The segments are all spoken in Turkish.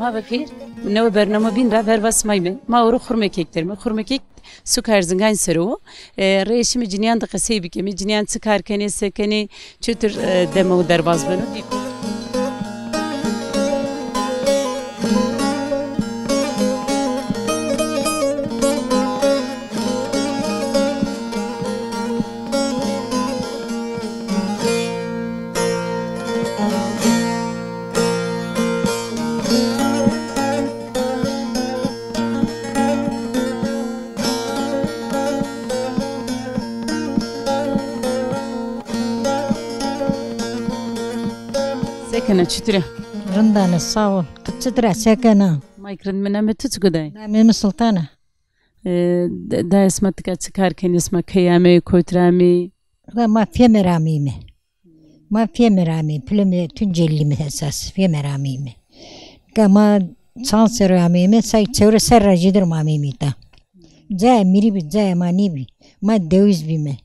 Sabaha bakir. Ne برنامه بین را ver basmayı mı? Ma oru xurmek eklerimi. Xurmek ek sukar zıngan seru. Reşimi cinyan da kasayı bikemi. Cinyan çıkarken sekeni çötür demo derbaz beni. Sekene çütüre. Rındana sağ ol. Çıtıra sekene. Maykırın mename tüts güday. Namimi sultana. Da esmatka çıkarken esma kıyame koytrami. Da ma femerami mi? Ma femerami. Plüme tüncelli mi esas? Femerami mi? Kama çalserami mi? Say çevre serracidir mami mi ta. Zay miri bi zay mani bi. Ma deviz bi mi?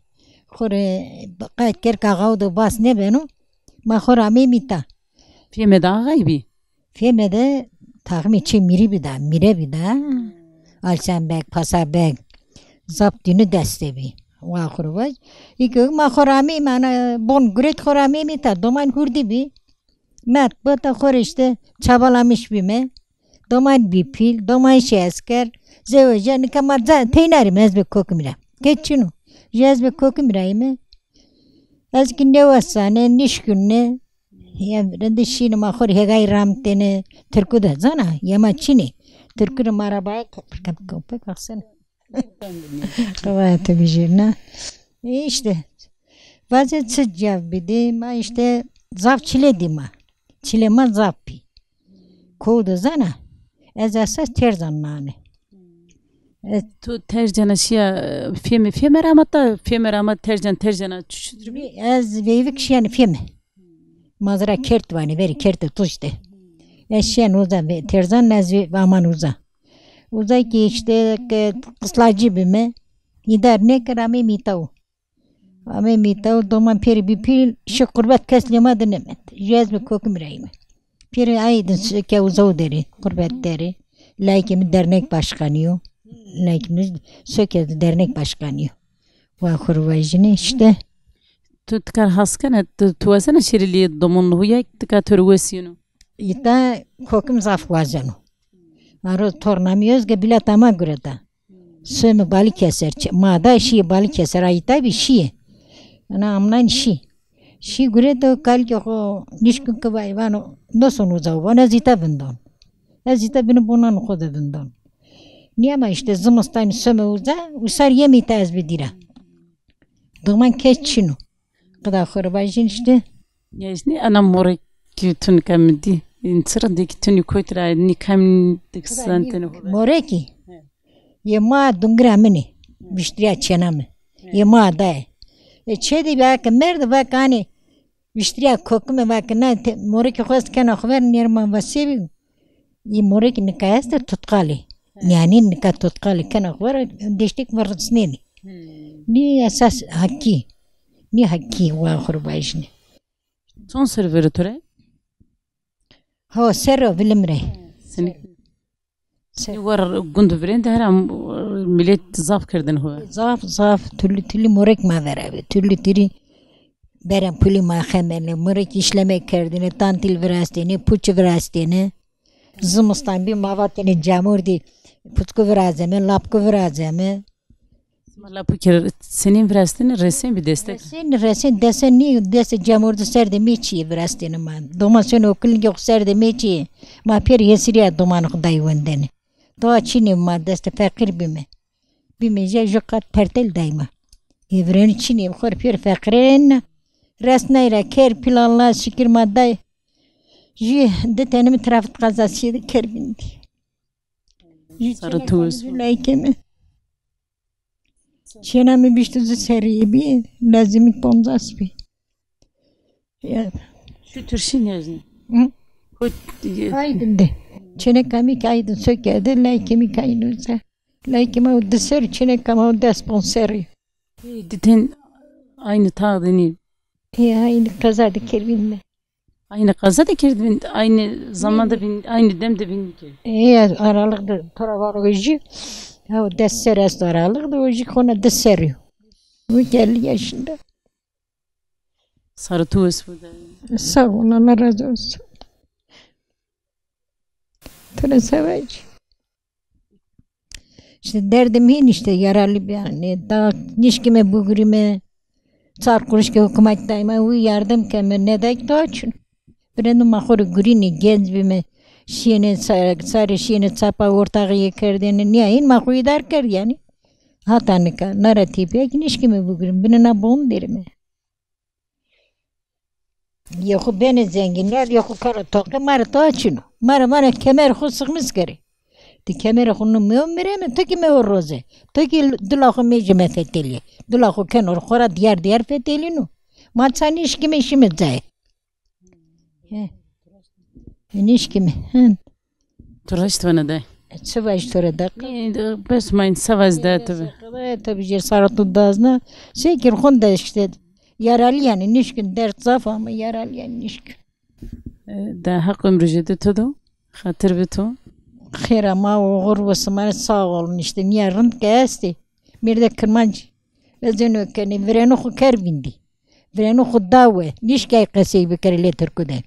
Khore kayt ker kağavdu bas ne benu? Ma khorami mi ta. Fiyeme daha gaybi. Fiyeme de tahmi çi miri bi da. Mire bi da. Alsan bek, pasa bek. Zaptini deste bi. Wa khurvaj. İki ma khorami mana bon gret khorami mi ta. Doman hurdi bi. Mat bu da khor işte çabalamış bi mi? Doman bi pil, doman şey asker. Zeveja nikamar za teynarim ezbe kokumira. Geçinu. Jezbe kokumira ime. Azkin ne vasane nişkünne. Ya rende şini ma khor hegay ramtene. Türküde zana yama çini. Türkü marabaya kapı baksana. Kavayatı bijirna. İşte bazı sıcak bidi ma işte zaf çile dima. Çile ma zafi. Kodu zana. Ezasas terzan nane. Tu tercana şia fiyeme ramata fiyeme ramat tercana çüşüdür mi? Ez veyvik şiyan fiyeme. Mazra kert vani veri kerte tuşte. Eşyan uza terzan nezvi aman uza. Uza ki işte kıslacı bime. İdar ne karame mitav. Ame mitav doman peri bir pil şu kurbat keslima denemet. Jezbe kokum rayme. Peri aydın söke uzav deri. Kurbat deri. Laikimiz dernek başkanıyor. Laikimiz söke dernek başkanıyor. Ve kurvajını işte. Tu tkar haskana tu asana şirili domun huya tkar törvesiyonu. İta kokum zaf vazenu. Aro tornamıyoruz ki bilet ama göre da. Söme balı keser. Mada şi balı keser. Ayta bir şi. Ana amnan şi. Şi göre de kal ki o nişkün kavay vano nasıl uzav. Bana zita bindon. Zita bini bunan koda bindon. Niye ama işte zımıstan söme uza. Usar yemi taz bedira. Duman keçinu. Kada khurbajin işte. Ya işte anam morek tün kamdi. İnsırındaki tünü koytura ni kam diksantene. Moreki. Yema dungramini. Biştriya çenamı. Yema da. Çedi bak merd bak hani biştriya kokume bak na moreki khost kana khver nirman vasibi. Ye moreki nikayasta tutkali. Yani nikah tutkali kana khver diştik var sneni. Ni asas hakki. Ni hakki wa khurbajni. Son serveratore. Ha serro bilimre. Seni var gundu birinde her an millet zaf kırdın huwa. Zaf türlü morek ma verabe. Türlü berem puli ma khemene morek işleme kerdine tantil virastene puç virastene. Zımıstan bir mavatene camurdi putku virazeme lapku virazeme. Mala pukir senin virastene resim bir destek. Resim desen ni desen camurdu serde meçi virastene man. Domasyon okul yok serde meçi. Ma per yesiriya doman khuday wendene. Doğa çini ma deste fakir bime. Bime je jokat pertel dayma. Evren çini khor per fakirin. Resnayra ker planla şikir madday. Je de tenim trafik kazası kerbindi. Sarı tuz. Laikeme. Çenami biştuzu seriye bir lazımik pomzas bir. Ya. Şu türşin yazını. Aydın de. Çene kamik aydın sökede laikemi kaynırsa. Laikeme o deser çene kama o desponseri. Diten aynı tağdını. Ya aynı kazadı kerbinle. Aynı kaza da girdi, aynı zamanda aynı demde bin ki. Aralıkta tora var oji. Ya o ders serası aralıkta oji kona ders seriyor. Bu 50 yaşında. Sarı tuğuz bu da. Sağ ol, Allah razı olsun. Tora sevaç. İşte derdim hin işte yaralı bir anne. Daha nişkime bugürüme sarkırışke hükümetteyme u yardım kemer ne de daha için. Benim mahuru gürini genç bime şiine sarı şiine çapa ortağı yekerdiğini niye in mahuru der ker yani. Hatanika narratif ya nişkime bugürüm bana bon derim. Yok beni zenginler yok kara toka mara toçunu. Mara kemer husıkmış geri. Di kemer hunu mümereme teki me roze. Teki dulahu mecme feteli. Dulahu kenor khora diğer feteli nu. Maçani işkime işime zay. Nişkime. Turaşt bana da. Sıvaş torada. Bes mayın savaz da tabi. Tabii ki sarıtı dazna. Sekir honda işte yaralı yani nişkin dert zaf ama yaralı yani nişkin. Da hak ömrücede todo. Hatır bitu. Xeyr ama o gurvası bana sağ olun işte yarın kesti. Bir de kırmancı. Özün ökeni vrenu xu kerbindi. Vrenu xu dawe. Nişkay qasey bekerle Türküde.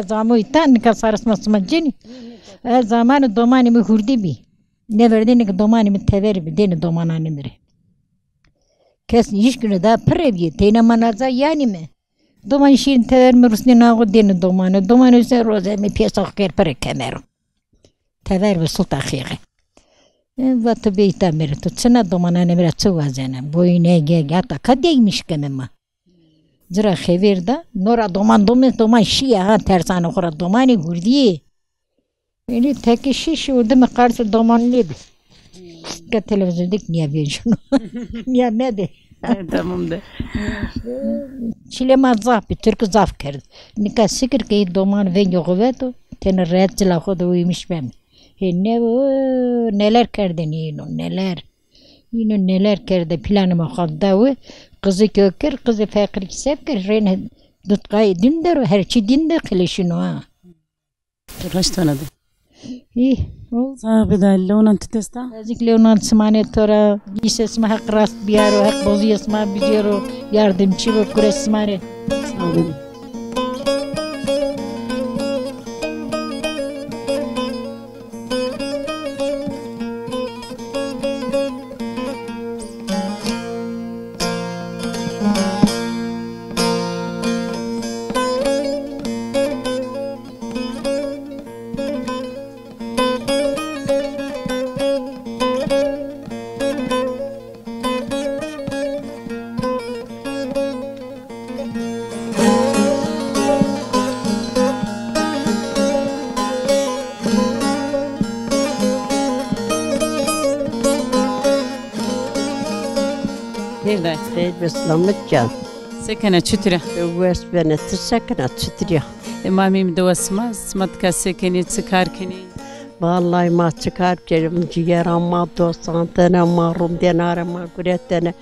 Zamu itan ka sarasmasma cini. Zamanı domani mi hurdi bi. Ne verdin ki domani mi tever bi deni domanani mire. Kesin hiç günü daha previye teyne manaza yani mi? Doman şirin tever mi rusni nağı deni domanı. Domanı üstüne roze mi piyasa xer pere kemeru. Tever ve sultan xiyge. Vatı beyta mire tu çına domanani mire çuvazene. Boyun ege gata kadeymiş kemema. Zira xevirda nora doman şiya ha tersane xora domani hurdi. Beni tek şiş oldu mu karşı domanlıydı. Ka televizyondaki niye bir şunu? Niye ne de? Tamam da. Çilema zaf bir Türk zaf kerdi. Nika sikir ki doman ve yoğuveto. Tene reçla kodu uymuş ben. Ne o neler kerdi neler. Yine neler kerdi planıma kaddavu. Kızı köker kızı fakir kisepker. Rene dutkayı dinder her şey dinder kılışını ha. Turaşt bana da. İyi. Sabi da leonan titesta. Azik leonan smane tora gisesma hak rast biyaro hak boziyasma bijero yardımcı ve kuresmane. Sabi. Nerede? Selamet can. Sekene çütüre. Wes bene tsekena çıtırya. Mamim dovasma, smatka sekeni çıkarkeni. Vallahi ma çıkar kerim ciğer ama dostan tane marum denar ama güretene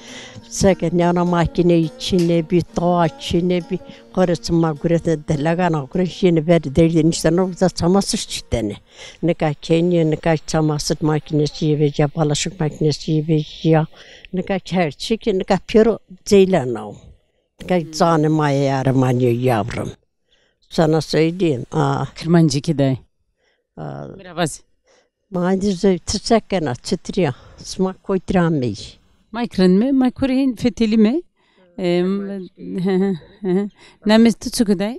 seken yana makine içine bir doğa içine bir karısı ma güretene delagana güreşini verdi derdi işte ne güzel çamaşır çitene. Ne kadar kendi ne kadar çamaşır makinesi ve bulaşık makinesi ve ya ne kadar çerçek ne kadar piro ceylanao. Ne kadar zanımaya yaramıyor yavrum. Sana söyleyeyim. Kırmancı ki day. Miravaz. Mağdurca tsekena çıtırya. Smak koyduramay. Maykran mı? Maykorehin feteli mi? Nametu çukuday.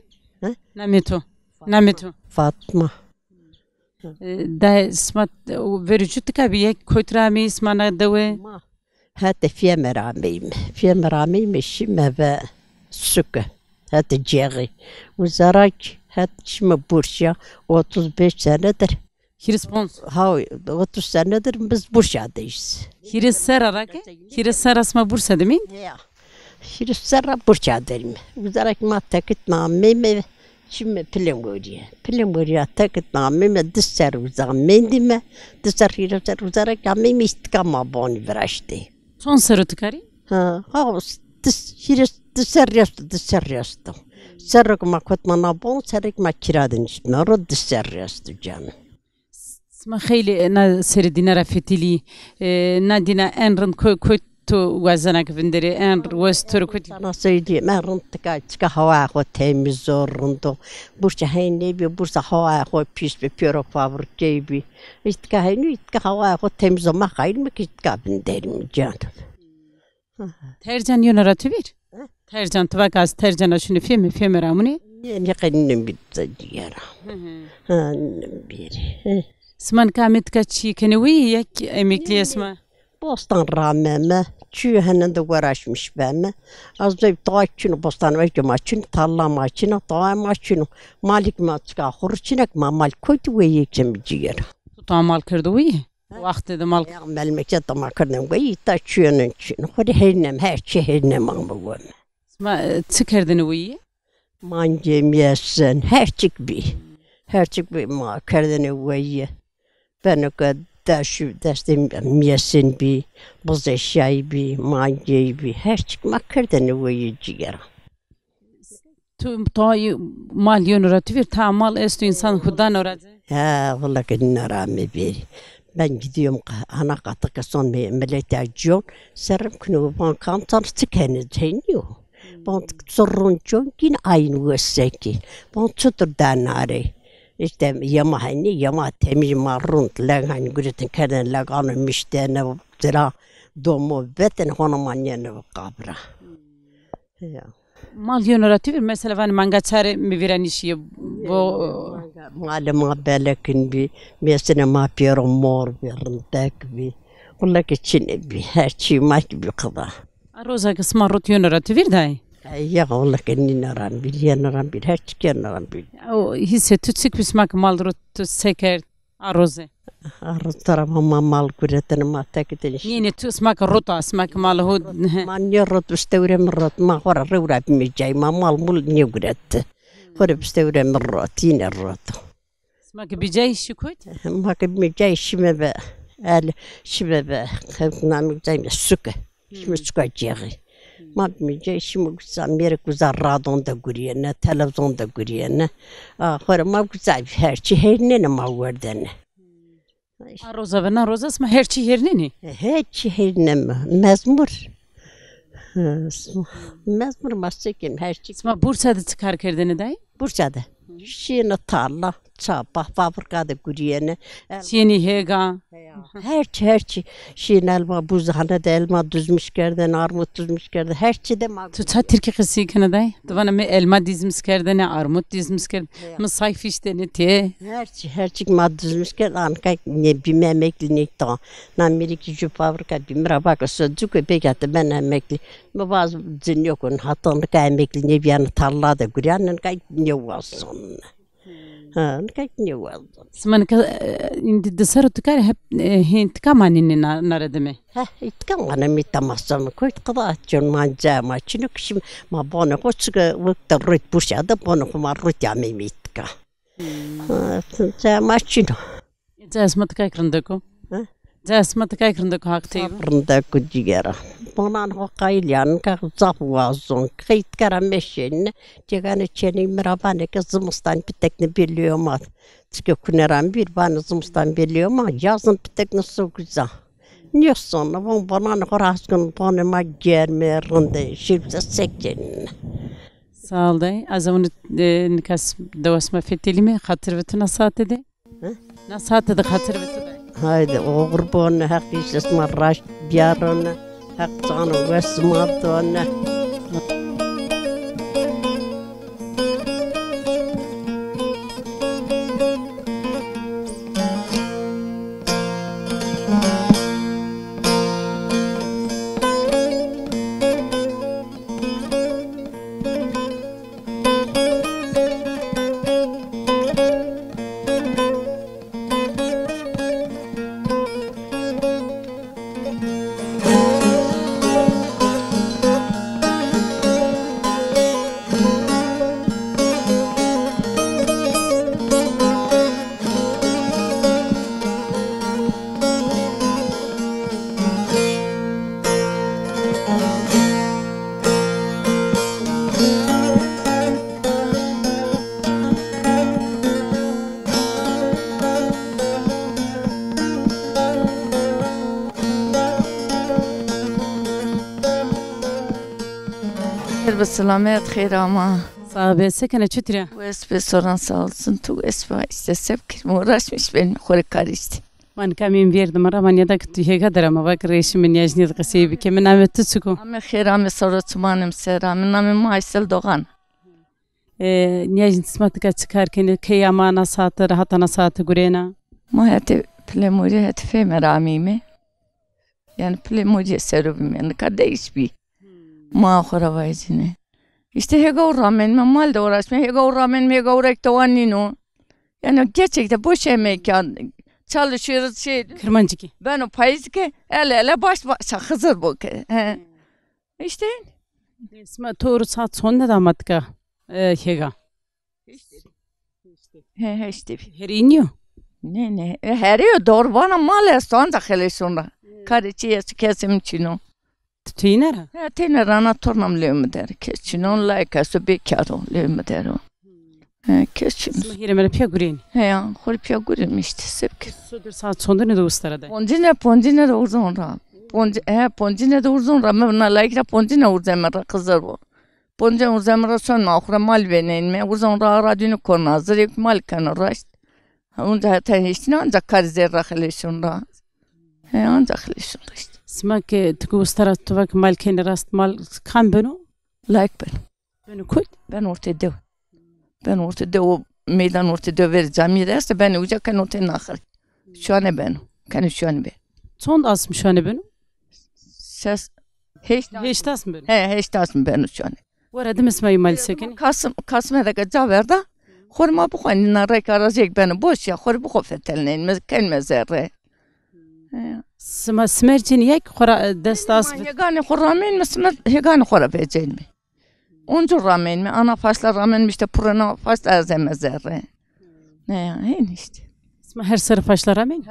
Nametu. Fatma. Da smat verici tıkabiye koyduramay ismana dave. Hatta fiyemerameyim. Fiyemerameyim işime ve süke. Hatta ciğeri. Uzarak hatta şimdi Bursa 35 senedir. Hirspons. Ha 30 senedir biz Bursa'dayız. Hirisar asma Bursa değil mi? Ya. Hirisar'a Bursa'dayım. Uzarak ma takit namime şimdi Plingoriya takit namime dışarı uzak mendime dışarı Hirisar uzarak namime istikama boni vraştı. Son sarı tıkari. Ha Hiris Dışarı Serrek ma kotmana bon, serrek ma kiradın işte. Narod dışarı canım. اسمها خیلی نا سر دینا رفتیلی نا دینا انرن کوت تو وزنک vindiri en westür kut Sana söyleyeyim, ben rıntıka hava ko temiz zor rındı. Bursa heyne bir bursa hava ko pis bir piyoro fabrik gibi. İtka heyne itka hava ko temiz ama hayır mı ki itka binderim canım. tercan yonaratu bir tercan tvakas tercana şunu film ramuni Ne kadının bir tacıyara. Bir. اسمان كامت كاتشي كنوي يك emekli اسمه Bostan rameme, çüğü hemen de uğraşmış beme. Az da dağ için bostan ve cemaçın, tarla maçına, dağ maçına, malik maçka, hurçinek mal kötü ve yekcem ciğer. tutam mal kırdı vakti de mal Melmekçe tamam kırdım ve ita çüğünün için. Hadi her şehirnem ama bu. اسمه تسكردن وي Mancem yesin, her çık bir ma kırdını ve ben o kadar şu destem yesin bir, buz eşyayı bir, mancayı bir, her çık ma kırdını ve ciğer. تو طاي مال يونرات bir ta mal estu insan hudan oradı Ha, vallahi ne rağmen bir. Ben gidiyorum ana katı son melek acıyor. Serrim kunu bankan tanısı kendi teniyor. Ben sorunca yine aynı veseki. Ben tutur danare. İşte yama temiz marun lan güretin keden laganı miştene zira domo beten honomanyene kabra. Ya. mal yonratu bir mesela ben manga çare mi viren işi bu Malama belekin bir mesene ma piero mor bir tek bir. Vallahi için bir her şey maç bir kadar. aroza kısma rot yonratu bir day Ya vallahi ninaran bir yanaran bir her çıkanaran bir. o hisse tutsik bismak mal rot seker aroze Artarama mal kureten ma tekten. yine tusmak rota smak mal hud Man yarot üstevre rot ma hora rura bir cay ma mal mul ne kurette. Hora üstevre rot yine rot. smak bijay şukut Ma ki bir cay şime be. El şime be. Namık cay suka. Şime suka cayı. Ma bir cay şime güzel bir güzel radonda görüyene, televizyonda görüyene. Hora ma güzel her şey ne ma vardene. aroza ve naroza sma her şey yerine ne Hiç mi? Mezmur. Mezmur maskekim her şey. sma Bursa'da çıkar kerdeni day Bursa'da. Şiine tarla, çapa, fabrikada gürüyene. Şeni hega Her şey. Şiine elma, buzhane de elma düzmüş kerden, armut düzmüş kerden. Her şey de ma. tu ça Türkiye kısı kanaday dıvana me elma dizmiş kerdene armut dizmiş kerdene mı sayf işte ne te Her şey ma düzmüş kerden. Ankay ne bir emekli ne ta. Nam bir iki şu fabrika bir mirabaka sözcük ve pekatı ben emekli. Bu bazı zin yokun. Hatta ne emekli ne bir yana tarlada gürüyene ne olsun. Ne ne olsun. sman ka indi dışarı tıkar hep hint kamanini naradı mı İtkan bana mitamasam koyt kadar açın manca maçını kışım ma bana koçga vakta rut Bursa'da bana kuma rut yamim itka. Maçını. Casma tıkay kırındako casma tıkay kırındako haktı Rında kucigara. Bana o kayılyan ka zaf vazon kayıt karameşen. Cegane çeni mirabane ka zımstan pitekni biliyorum at. Çünkü kuneran bir bana zımstan biliyorum ama yazın pitekni su güzel. Niye sonra bana ne kadar bana ma gelme rında şirkte sekin. sağ ol day azamını nikas davasma feteli hatır ve tına saate de nasate de hatır ve tına Haydi o kurban hakikis marraş biyarona hak canı vesmadona. be selamet xeyr ama. Sahabe sekene çütüre. Bu esbe soran sağ olsun. Tu esbe işte sevk uğraşmış benim kore karıştı. Man kamin verdim ara man yadak tühe kadar ama bak reşimin yajniyat qaseybi kemen amet tutsuku. Ama xeyr ama sorutsmanım seram. Namim Maysel Doğan. Niyajin smatka çıkarken kıyamana saati rahatana saati gurena. Ma hati plemuri hati femer amimi. Yani plemuri serubim yani kardeş bir. Ma xora vayzine. İşte hega uğramen mi mal da uğraşma hega uğramen mi hega uğrak da vannino. Yani gerçekten boş emek yani. Çalışıyoruz şey. Kırmancıki. Ben o payız ki ele baş başa hazır bu ki. İşte. Sma doğru saat son ne damatka hega. He işte. Her iniyor. Ne. Her yo doğru bana mal son da hele sonra. Karıcıya kesim çino. Tüyinara. Ya tene rana tornam lüme der. Keçino like so bekaro lüme der o. Keçino. Sma hiremele pya gureni. He ya hırpya gurim işte sevki. Sodur saat sonda ne dostlara da. Poncine de uzun ra. Poncine de uzun ra. Ben like poncine uzun ra kızar bu. Poncine uzun ra son ahura mal venin me uzun ra radyonu konu hazır ek mal kanı raşt. Onda hatta işte ancak karizer rakılışın ra. He ancak lişin işte. Sma ke tkustara tuvak mal ken rast mal kan beno. Like ben. Beno kul. Ben ortada o meydan ortada vereceğim yerse ben ucakken ortaya nakar. Şu an ben. Kanı şu an ben. Son da asmış şu an beno. Ses hiç tas mı beno? hiç tasım ben şu an. Var adım ismayı mal sekeni. Kasım da caverda. Horma bu hani narak arayacak beni boş ya. Hor bu kofetelneyin kelmez zerre. Sma smercini yak khora destas. Yegane horamen mi smer yegane hora becel mi? Oncu ramen mi? Ana fasla ramen mi işte purana fasla azeme zerre. Ne ya işte. Sma her sarı faşlar amen.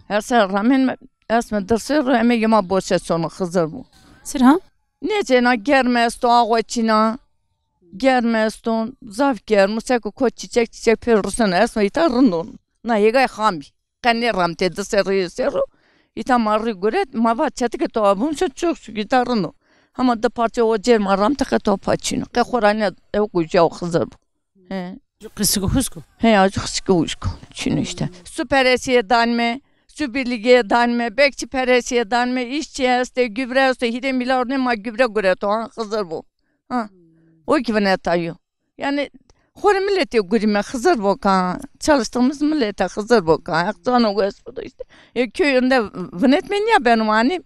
Her ser ramen mi? Esme dırsı rame yema boşa sonu hızır bu. Sirha? Ne cena germez to ağaçına. Germez to zaf germez ko ko çiçek perursun esme itarın. Na yegay hambi. Kanne ramte de seru. İta marri göret mava çatıke to abun çok gitarını. Ama da parça o cer maram ta to paçino. Ka khorane ev kuca hızır. He. Kısık husku. He azıcık sıkı Çino işte. Süperesiye danme. Sübirliğe danme. Bekçi peresiye danme. İşçi este gübre este hide milar ne ma gübre göret o hızır bu. Ha. O gibi ne tayo. Yani Hore milleti gurime hızır boka. Çalıştığımız millete hızır boka. Akçanı gösteriyor işte. Köyünde vınetmen ya benim annem.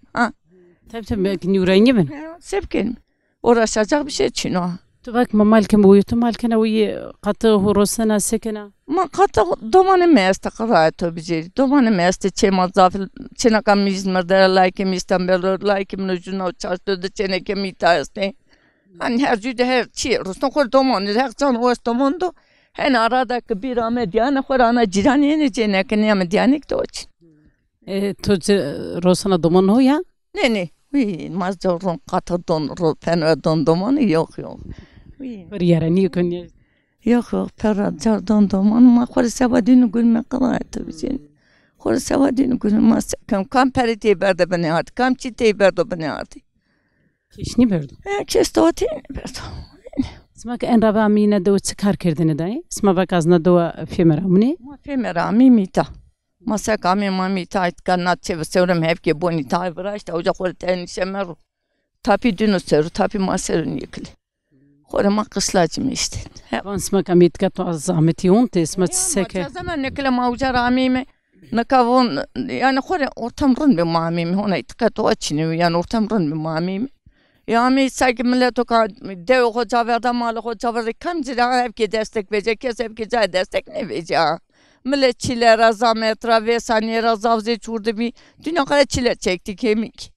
Tabii belki nürengi mi? Sevkin. Uğraşacak bir şey için o. Tu bak malken bu yutu malken uyu katı horosana sekena. Ma katı domanı meste kırayto bizi. Domanı meste çema zafil çenaka İzmir'de laikim İstanbul'da laikim ucuna çalıştırdı çeneke mitayeste. Hani her cüde her çi Rus'tan kor domanı her can o domandı. Hen aradaki bir amediyane kor ana ciraniye çeneke ne amediyanek de için. Tuğ rosana doman o ya? Ne. Mazorun katı don peno don domanı yok. Var yara niye konya? Yok pera don domanı ma kor sabadını gülme kırayto bizi. Kor sabadını gülme kam perite berde beni artık kam çite berde beni artık. Keşni verdim. Kestotin verdim. Smak en raba mine de çıkar kerdine dayı. Sma bak azna doğa femeramuni. Ma femerami mita. Ma sekami ma mita itkanat çeve sevrim hep ki bonita vraşta oca korten şemeru. Tapi dünü seru tapi ma serun yıkılı. Korema kıslacım işte. Van smak amit kat zahmeti onte sma seke. Ma zaman nekle ma uca ramime. Nakavon yani kore ortamrın bir mamimi ona itikat o açını yani ortamrın bir mamimi. Yani sanki millet o kadar dev hoca verdi malı hoca verdi kamcıra hep ki destek verecek kes hep ki destek ne verecek. Milletçiler azametra ve saniye razavze çurdu bir dünya kadar çile çekti kemik.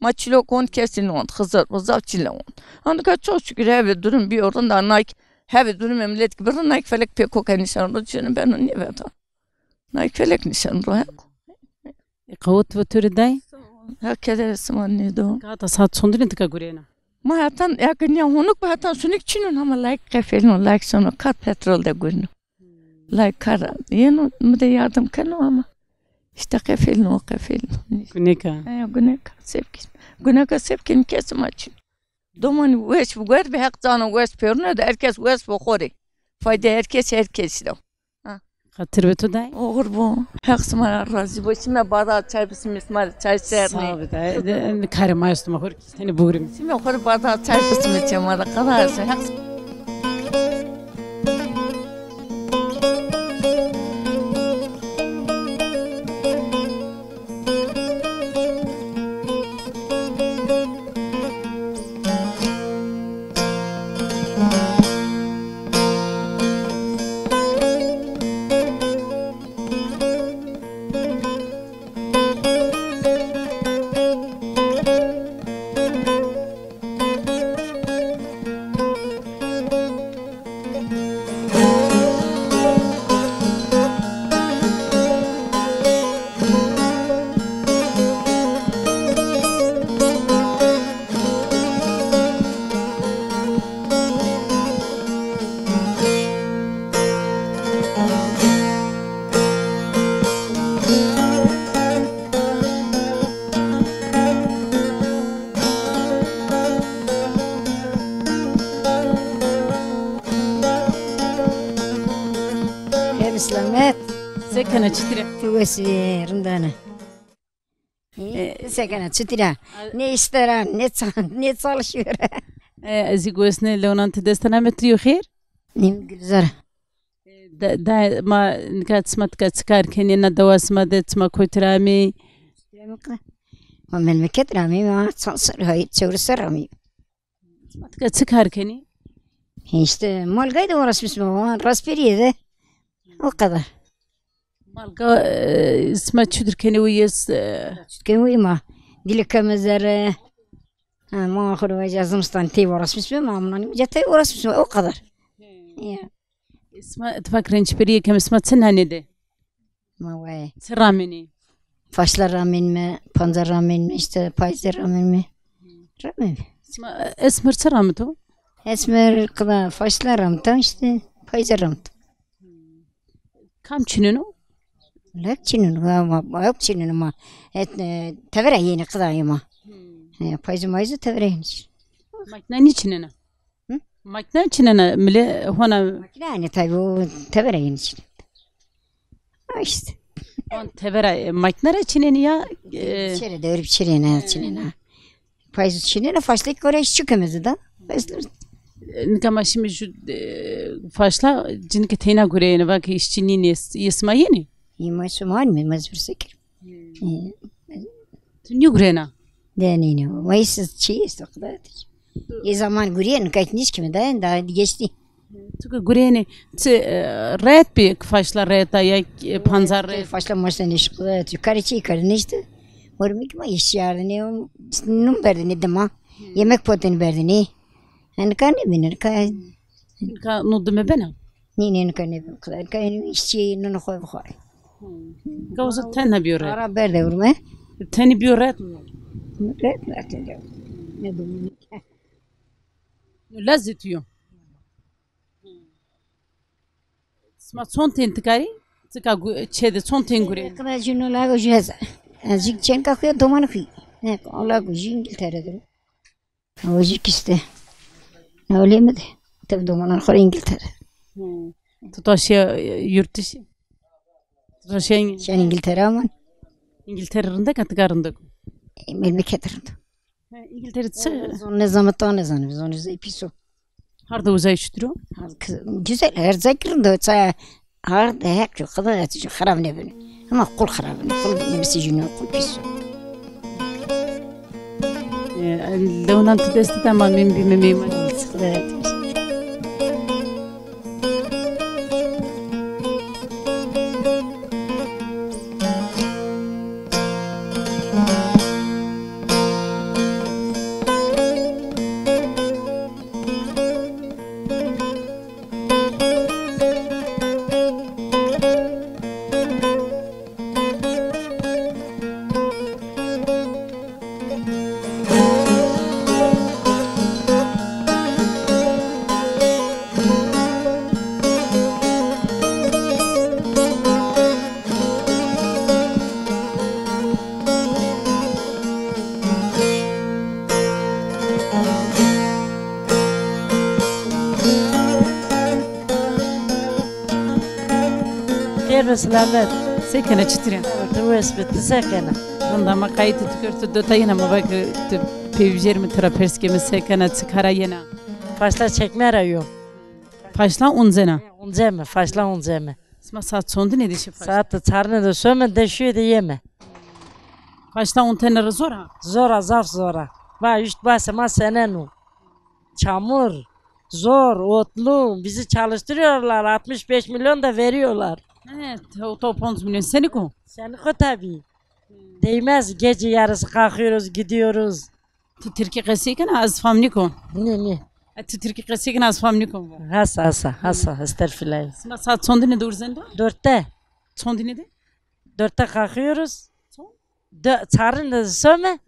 Maçilo kont kesin on hızır razav çile on. Andıka çok şükür hevi durum bir oranda naik hevi durum millet gibi naik felek pek o nişan rıcını ben onu ne verdim. Naik felek nişan rıcını. Kavut ve türü dayı. Herkese resmen ne do. Kata saat sondu ne tıka gurena. Ma hatan yakın ya honuk hatan sunik çinun ama like kafelin like sonra kat petrol de günü. Like kara. Yeni mi de yardım kanı ama. İşte kafelin o kafelin. Güneka. Güneka sevkin. Güneka sevkin kesim açın. دومان ویش بگوید به حق زانو ویش پیرونه ده herkes ویش بخوری فایده herkes ده خاطر به تو دای اوغر بو حق سما راضی باشی من بعدا çay بسیم اسمار çay sağ سرنی ol da karım ayıstım ahur seni buğurum سیم اوغر بعدا çay بسیم içim ara kadar حق İslamet. sekene çitire Tüvesi rındana. Sekene çıtıra. Ne ister ne çalışıyor. از گوسنه لونان تدستنا متریو خیر Nem güzel. دا ما نکات سمت کات کار کنی نه دواس ما دت ما کوترامی ما memleket rami ma çalışır hayır çevresi rami. سمت کات کار کنی İşte malgaydı orası bizim ama raspberiydi. O kadar. مالگا اسمت چودر کنی ویس Çünkü uyuma. Dilikemizler ما خود وجه زمستان تي ورس بسمه ما مناني وجه تي ورس بسمه o kadar. Ya. اسمت تفكرين شبريه كم اسمت سنها ندي Ma vay. سرامني Faşlar ramen mi, pancar ramen mi, işte payzır ramen mi? Ramen mi? اسمر سرامتو Esmer kıla faşlar ramta işte payzır ramta. كم چننو Lek çinin ama yok çinin ama tevere yeni kıla yema. Payzı mayzı tevere yeni. ماكنا ني چننا ماكنا چننا ملي هنا Yani tabii o tevere yeni çinin. İşte. وان تبرا ماكنا چنني يا Çere de örüp çirene çinene. Payzı çinene faşlık oraya hiç çıkamazdı da. Faşlar. نكما شي مش فاشلا جنك تينا غورينا باك يشتيني يسمعيني Yema suman mı mazbur sekir. تنيو غورينا Deneyini. Mayıs çiğ işte o kadar. İyi zaman guriyen kaçmış kimi daha geçti. تك غوريني ت ريت بي فاشلا ريتا يا panzar ريت Faşla maçtan iş kadar. Yukarı çiğ yukarı ne işte. Ormik ma iş yardı ne num verdi ne dema. Yemek potunu verdi ne. Yani kan ne binir kan. كا نضم بنا Ne kan ne kadar. Kan işçi ne koy koy. كوزا تنها بيوريت Ara verdi vurma. تاني بيوريت Ne bu? لازتيو اسمع صونتين تكاري تكا تشيد صونتين غورين Kadar cünü lago cüheza. Azıcık çen kakıyor domanı kıyı. Ne o lago cü İngiltere'dir. O cük işte. Ne öyle mi de? Tabi domanı kore İngiltere. تطاشيا يرتشي تطاشيا Sen İngiltere aman. İngiltere rında katgarında Memleketlerinde. İngiltere Ne zaman ta ne zaman. Biz onu zey piso. harda uzay şuturu Güzel her zakirinde. Çaya har da hek yok. Kadar yatıyor. Harap ne beni. Ama kul harap ne. Kul nemesi cünü kul piso. لو نانت دست تمام من بميم Kadar yatıyor. verme selamet. Sekene çıtırın. Tu esbeti sekene. Rındama kayıtı tükürtü dotayın ama bak pevjerimi traperskemi sekene çıkara yena. Faşla çekme arıyorum. Faşla unzena. Unzeme, faşla unzeme. Sma saat sondu ne dişi faşla? Saat çarını da söme deşiyor da yeme. Faşla un tenere zor ha. Zora, zaf zora. Ba üst basama senenu. Çamur, zor, otlu. Bizi çalıştırıyorlar. 65 milyon da veriyorlar. Evet, top 10 milyon seni ko. Seni ko tabii. Değmez. Gece yarısı kalkıyoruz, gidiyoruz. Tu Türkiye kesiken az famni ko. Ne? Tu Türkiye kesiken az famni ko. Hasa. Estağfirullah. Sma saat sondu ne dur zenda? 4'te. Sondu ne de? 4'te kalkıyoruz. Son? Çarını da söme.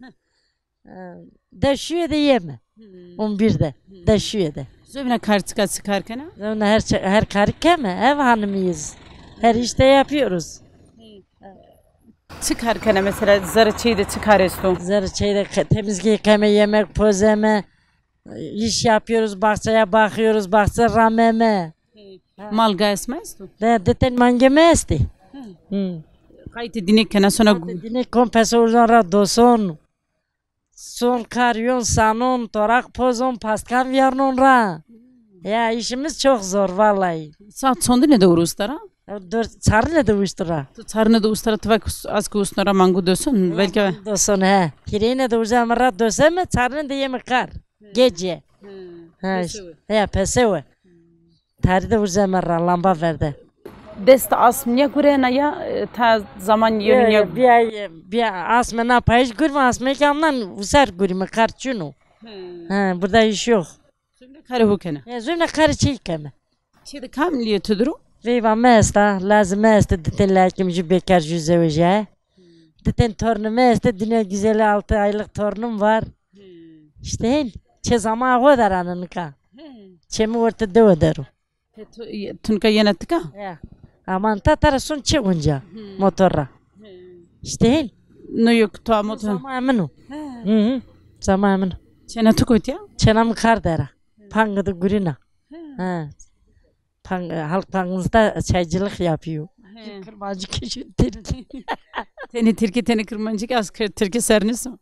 Deşiyor da yeme. 11'de. Deşiyor da. Zöbüne kartıka çıkarken ha? Sonra her karike mi? Ev hanımıyız. Her işte yapıyoruz. Çıkarken mesela zarı çayı da çıkarıyorsun. Zara şeyde temizlik yıkama, yemek pozeme. İş yapıyoruz, bahçeye bakıyoruz, bahçe rameme. Malga esmez tu. Deten mangeme esti. Kayıtı dinlekken sonra Dine kompensörden radoson. Son karyon, sanon, torak pozon, paskan viyarnon ra. Ya işimiz çok zor vallahi. saat sondu ne doğru ustara? Çarı da uçtura. Tu çarını da ustara tuvak az ki ustara mangu dösün. Belki Doson he. Kirine de uzama ra doseme, çarını da yemek kar. Gece. Ya peseve. Tari de uzama ra lamba verdi. dest asmıya kurena ya ta zaman yönü ya. Bir asma ne payış gurma asma ki amdan usar gurma karçunu. Burada iş yok. Zöbüne kare hukene. Ya zümle karı çekeme. Şeyde kamliye tüdürü. Viva mesta, lazım mesta diten lakimci bekar yüzevece. Diten torunum mesta, dünya güzeli 6 aylık torunum var. İşte çezama o kadar anınka. Çemi ortada o kadar. Tunka yenettik ha? Ya. Aman tatarasun çıkınca motorra. İşte No yok tu motor. zaman eminu. Zaman eminu. Çene tukut ya? Çenam kar dera. Pangıdı gurina. Halk pangımızda çaycılık yapıyor. Kırmancı kişi Teni Türkiye teni kırmancık az Türkiye sernis o.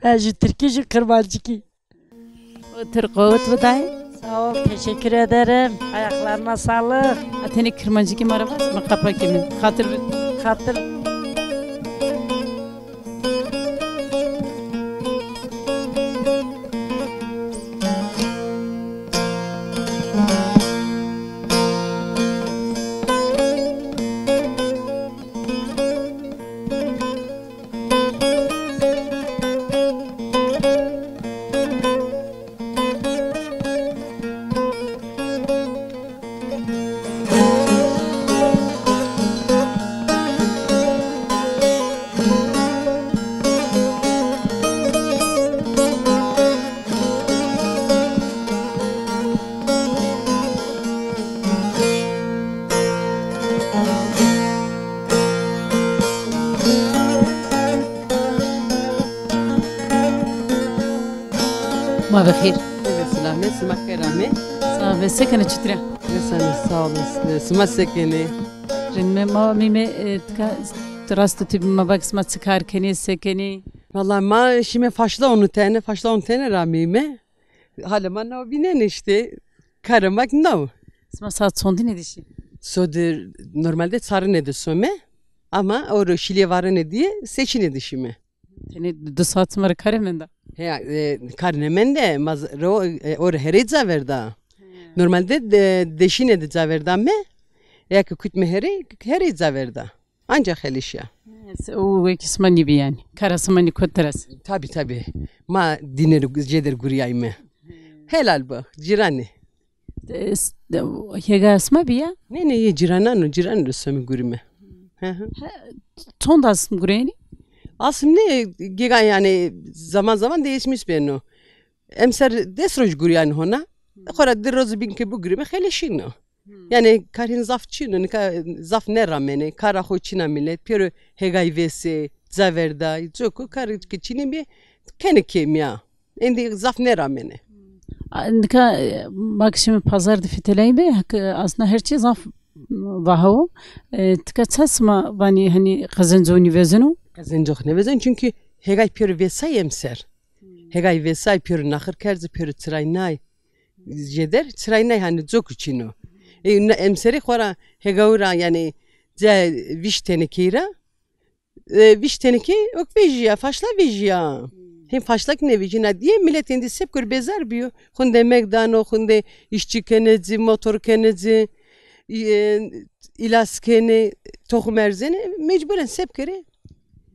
Şu Türkiye kırmancı ki. Otur kovut bu day. Sağ ol, teşekkür ederim. Ayaklarına sağlık. Teni kırmancık im arabası mı kapak kimin? Hatır Hatır. Ma bexir. Evet, selam. Sima kerame. Sağ ve sekene çıtıra. Mesela sağ olasın. Sima sekene. Rinme ma mime tka rast tübü ma bak sma çıkarken sekeni. Vallahi ma şimdi faşla onu tane ramime. Hala ma ne binen işte. Karamak ne? Sma saat sondu ne dişi? Sodur normalde sarı ne de söme. Ama o şile var ne diye seçin edişimi. Teni du saat mara karemenda. Ya karnemen de or hereza verda. Normalde deşine de zaverda me. Ya ki kütme hereza verda. Ancak helişya. O ikisma gibi yani. Karası mani kotaras. Tabi. Ma dineri ceder guriyayme. Helal bu. Cirani. Hega asma bir ya. Ne ye ciran rüsemi gurime. Ton da asım gureyni. Aslında ne giga yani zaman değişmiş ben o. Emser desroj guriyani hona. Kora dirroz binke bu gurime helişino. Yani karin zafçino, zaf ne ramene, kara hoçina millet, pero hegay vese, zaverda, zoko kar kiçini bir kene kemya. Endi zaf ne ramene. Bak şimdi pazarda fiteleyim be aslında her şey zaf Vaho tıkaçasma bani hani kazanzoni vezenu Kazanacak ne bezen çünkü hegay pür vesay emser. Hegay vesay pür nakır kerzi pür çıraynay. Jeder çıraynay hani çok içino. Emseri khora hegavra yani ze vişteni kira. Vişteni ki ok vijya faşla vijya. Hem faşlak ne vijina diye milletin de sep kur bezar biyo. Hunde megdano hunde işçi kenezi motor kenezi ilaskeni tohum erzeni mecburen sep kere.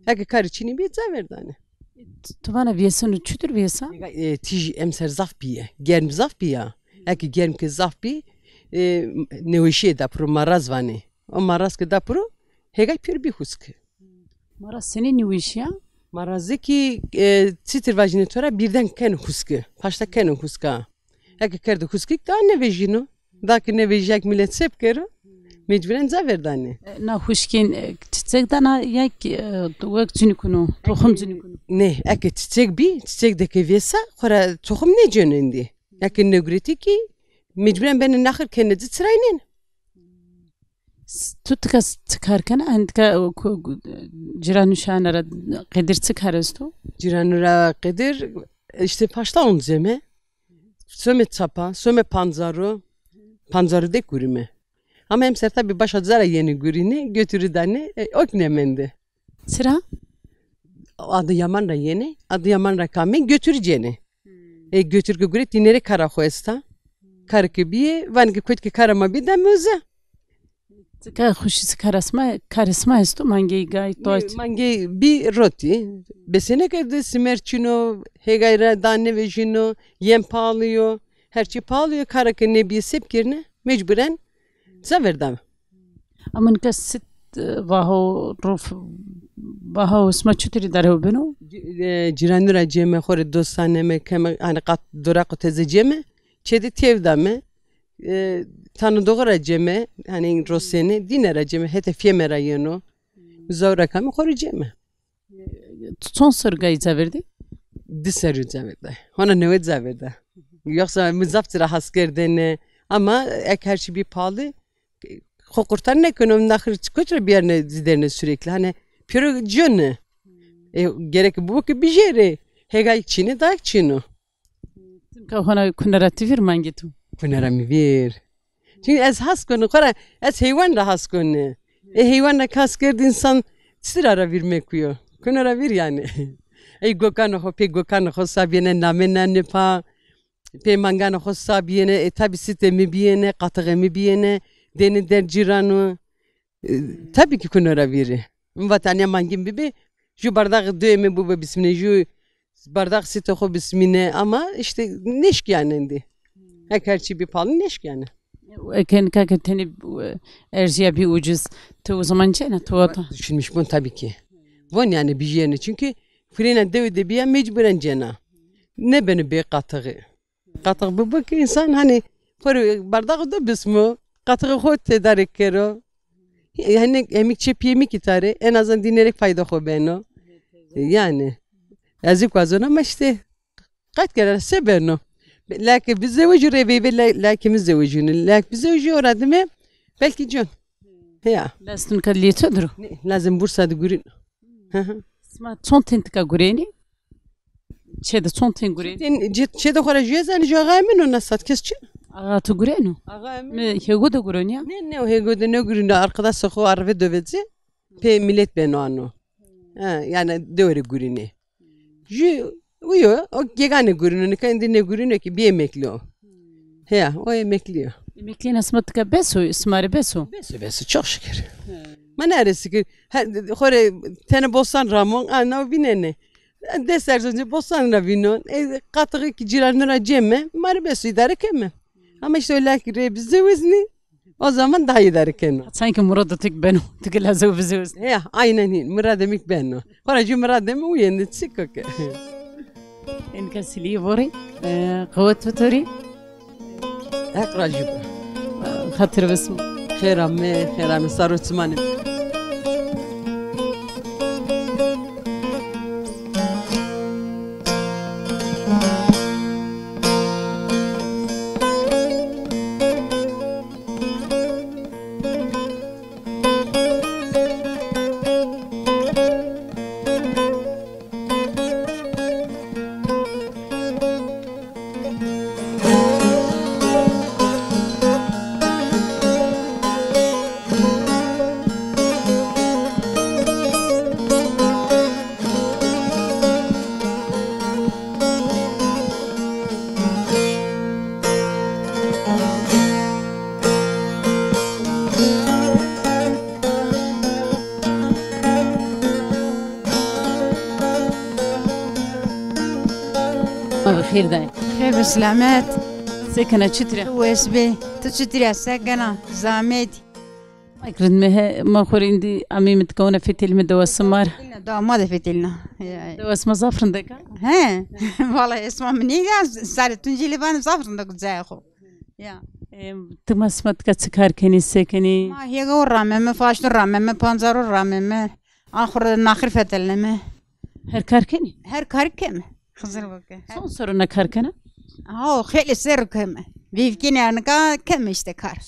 Ege karıçini bir zaverdane. tu bana vesenu çütür vesa Tij emser zaf biye. Germ zaf biye. Ege germ ke zaf bi neoşe da pro maraz vane. O maraz ke da pro hegay pür bi husk. Mara senin ne iş ya? Marazı ki sitir vajinatora birden ken huskı. Paşta ken huska. Ege kerdi huskik da ne vejino. Da ki ne vejak millet sep kero. Mecburen zaverdane. Na huşkin çiçek dana yak vak cünükunu tohum cünükunu. Ne? Ege çiçek de ke vesa khora tohum ne cönendi. Ege ne greti ki mecburen beni nakır kendisi çıraynen. Tu tıkas çıkarken antka ciranuşanara kadir çıkarız tu. Ciranura kadir işte paşta on zeme. Söme çapa, söme panzaru. Panzaru de kurime. Ama hem serta bir başa zara yeni gurine götürü dane ok nemendi. Sıra? Adı Yamanra yeni, adı Yamanra kamen götüreceğini. Götür gure dinere kara hoesta. Karıkı biye, vanki kutki karama bir de müze. Tıka huşisi karasma estu mangi gayet doğaç. Mangi bir roti. Besene kadar simerçino, hegayra dane vejino, yem pahalıyor. Her şey pahalıyor. Karıkı nebiye sepkirine mecburen zaverdam. Aman ka sit vaho ruf vaho usma çütürü darı beno. Ciranura ceme khore dostaneme keme hani kat durak teze ceme çedi tevdame tanı doğra ceme hani rosene dinera ceme hete fiemera yeno zavra kame khore ceme Son sorgayı zaverdi. diseru zaverda ona ne zaverda yoksa mızaftıra haskerdene ama ek her şey bir pahalı Kokurtan ekonomi nakır çıkıyor bir yerine ziderine sürekli hani pürü cönü gerek bu ki bir yere hegay çini da çino Ka hona kunarati vir mangitu. kunera mi bir çünkü ez has konu kara ez hayvan da has konu hayvan da kas kerdi insan sırara vermek kuyor kunera bir yani gokano ho pe gokano ho sabiyene namena ne pa pe mangano ho sabiyene tabi sistemi biyene katıgemi biyene deni der ciranu tabii ki kunera biri. Vatanya mangim bibi şu bardak dövme bu bismine şu bardak sitoho bismine ama işte neşk yani. Her şey bir pahalı neşk yani. Eken kaka teni erziya bir ucuz. Tu o zaman çene tuata. Düşünmüş bunu tabii ki. Von yani bir yerine çünkü frene devde bir mecburen cena. Ne beni bir katığı. Katığı bu ki insan hani bardak da bismo katığı hot tedarik kero. Yani emik çep yemek itare en azından dinlerek fayda ho beno. Yani yazık vazon ama işte kaç kere sebeno. Lakin bize ucure ve lakin bize ucunu. Lakin bize ucu oradı mı? Belki can. Ya. Lastun kalliye tadru. Lazım Bursa'da görün. Sma son tentika gureni. Çede son ten gureni. Çede khora jezan jagamen ona sat kesçin. Ağa tu gurenu. Me hego da gureni ya. Ne o hego da ne görün arkadaş soğu arve dövezi. Pe millet beno ano. Yani doğru görünü. Uyo o gegane görünü kendi ne görünü ki bir emekli o. He o emekli o. Emekliğin asmatıka beso, ismari beso. Beso çok şükür. Manaresi ki khore tane bostan ramon ana binene. Deser önce bostan ravino katığı ki ciranlara cemme mari beso idare kemme. Ama işte öyle ki bize vezni o zaman daha idare kemme. Sanki Murat'ı tek ben o. Tek lazım bize olsun. Ya aynen hin. Murad demik ben o. Khore Murad demi uyendi çıkık. İnka siliye vori. Kuvvet tutori. Akrajib. Hatır basım. Xeram sarutsmanim. خیر ده خیر بسلامت سکنه چطوره واسبي تشتري سكنة زامت اکرد مه ما خوريندي امي متكونه في تلم دواسمار داماد فتلنا دواسما زفرن دكا ها والله اسمه مني صار تنجي بان زفرن دك زاخو يا تمسمت كتسكار كني سكني ما هي غور رامم فاشن رامم بانزار رامم آخر ناخر فتلنا هر کار کنی هر کار کم خزر بك son soruna kar kana ها خیلی سر کم بیفکینی انکا کم اشتکار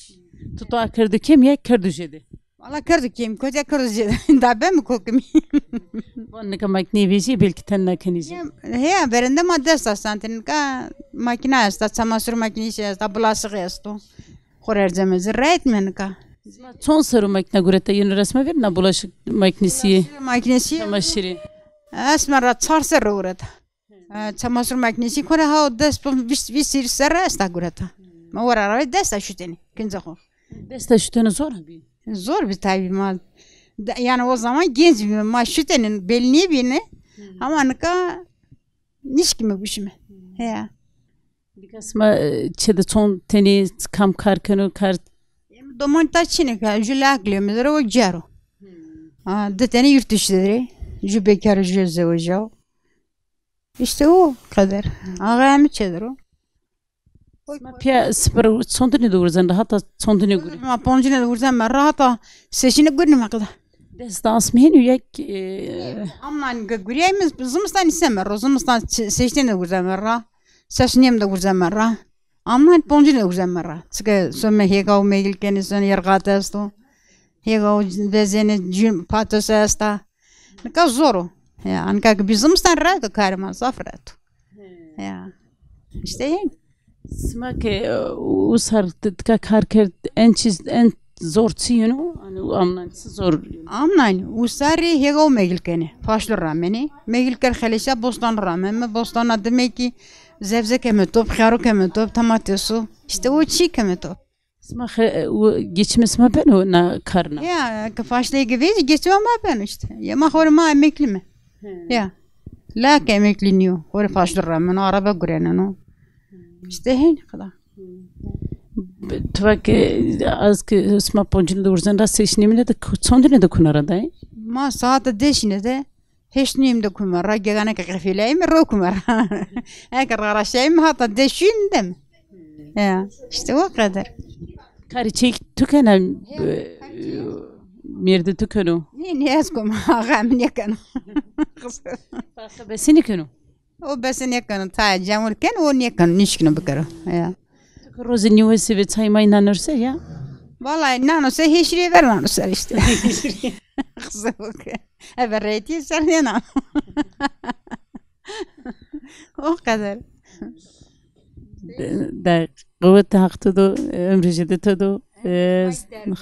tutu akırdı kim ya kırdı jedi والله كردو كيم كوجا كردو جدا دابا مكوكمي Vannika makni beji belki tenna kenici. هي برنده ما دست سانتن كا ماكينة است تسمسر ماكينة است بلاصق است خورر زمز رایت منكا Son sarı makine gurete yeni resme ver na bulaşık makinesi ماكينة çamaşırı. اسمر تصرسر ورد تسمسر ماكينة كورا هاو دست بيصير سر است غورتا ما ورا راي دست شتني كنزخو Deste şüteni zor abi. zor bir tabi mal. Yani o zaman genç bir mal şütenin belini bine ama nka niş kimi bu şimdi. He. Dikasma çede son teni kam karkanı kar Domon taçını ka jülaklı mı o caro. De tane yurt dışıdır. Jü bekar jü zevca. İşte o kadar. Ağam çedir o. pia sıfır son teni doğursan hatta son teni guri. Ma poncine vursam ben rahata seçini görünme kadar. Deste asmihen üyek Aman göreyimiz zımstan istemem. Zımstan seçtiğini vursam ben seçtiğim de vursam ben Aman poncine vursam ben Çünkü sonra hega o megil kendisini yargıta esto. Hega o bezeni patos esta. Ne kadar zor o. Ya anka bizimstan rahat karma zafret. Ya. İşte yani. smak usar tka karker en zor çiyonu hani amnan zor. Amnan usari hega o megil kene. Faşlı rameni. Megil ker xalişa bostan ramen. Bostan adı ki zevze kemetop, xaru kemetop, tamatesu. İşte o çiğ kemetop. Smak geçmesme ben o na karna. Ya faşlı gibi geçmem ben işte. Ya ma horma emekli mi? Ya. La ki emekliniyor. Hor faşlı ramen araba gurenen o. İşte hen kadar. Tuvak az ki sma poncunu doğursan da seçimine de son teni de kunara da. Ma saate deşine de hiç neyim de kumara. Gegane kafileyim ro kumara. Eğer araşayım hatta deşindim. Ya işte o kadar. Kari çek tükenem mirde tükenu. Ne yazgım ağam ne kan. Farklı besini kenu. O besin ne kan ta jamurken o ne kan nişkine bakar. Ya. Rozun nüvesi ve çayma inanırsa ya. Vallahi nanosa hiçbir ver nanosa işte. Kızım. Evet reyti sen ne O kadar. Da kuvvet hakkı da ömrü ciddi da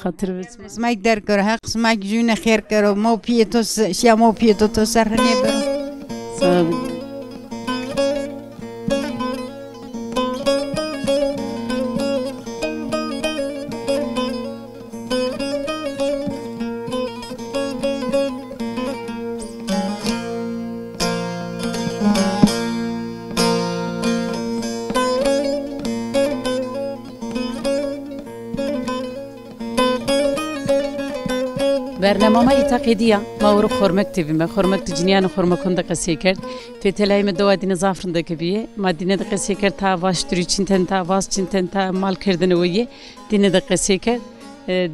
hatır ve Smak der karo hak smak june khair karo mo pietos şia mo pieto to sarne bero. sağ برنامه تقیدیه ما ورو خورمک تیویم خورمک تجنیان خورمکونده قصه کرد فتلای مدوادین زعفرنده کبیه ما دینه قصه کرد تا واشتری چنتن تا واس چنتن تا مال کردن ویه دینه قصه کرد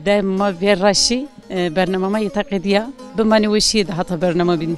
ده ما ویراشی برنامه تقیدیه بمانی وشید حتی برنامه بین